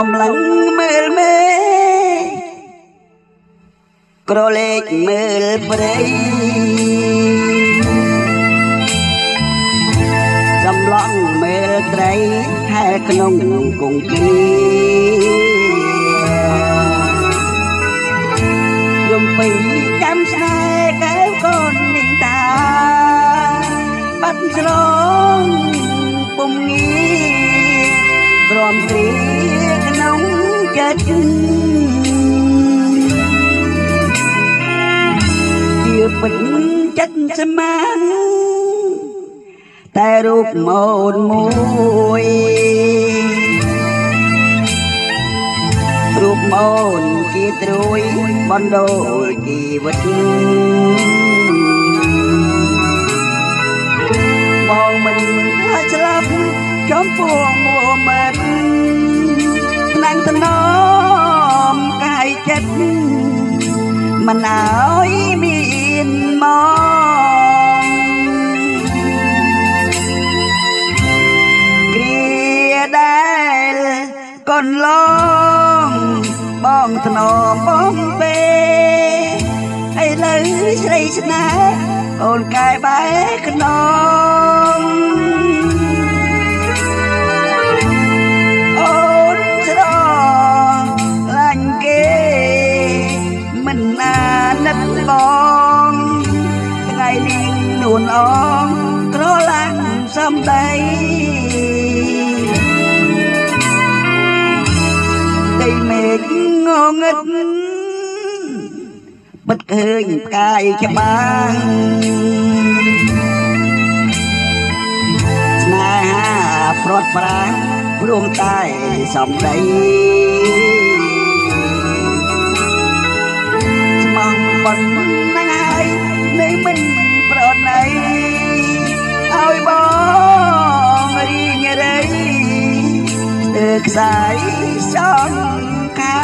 សម្លឹងមើលមេក្រលេកមើលព្រៃសម្លងមើលត្រីហែក្នុងគង្គាយំពីចាំស្នេហ៍កែវកូននាងតាបាត់ស្រងពុំងាព្រមព្រៀងក្នុងចិត្តជាពិតចិត្តស្មានតែរូបម៉ូនមួយរូបម៉ូនជាត្រួយបណ្ដូលជីវិតបងមិនថាស្លាប់ចំពោះមួមិតណាំងតំណមកាយចិត្តមិនអើយមានមកគ្រាដែលកូនឡងបងធ្នមបងពេឥឡូវស្រីស្នេហ៍អូនកាយបែកខ្នងអូនស្រឡាញ់គេមិនណានិតបងថ្ងៃនេះនួនអងក្រឡាំងសំដីដីមេឃងងឹតបិទឃើញផ្កាយច្បាស់ស្នេហាព្រាត់ប្រាសព្រមតែសំដីស្មងប៉ុណ្ណឹងហើយនៅមិនប្រណីឲ្យបងរីងរៃស្ទើរខ្សែសងខា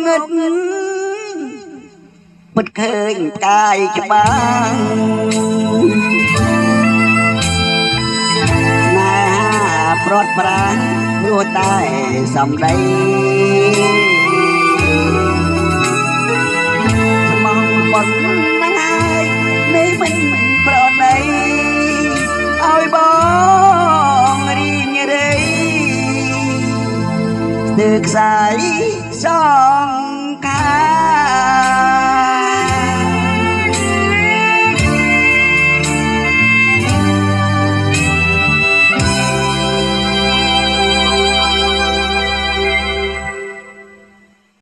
ងឹតពិតឃើញផ្កាយច្បាស់ស្នេហាព្រាត់ប្រាសព្រោះតែសំដីស្មងប៉ុណ្ណឹងហើយនៅមិនប្រណីឲ្យបងរីងរៃស្ទើរខ្សែសងខា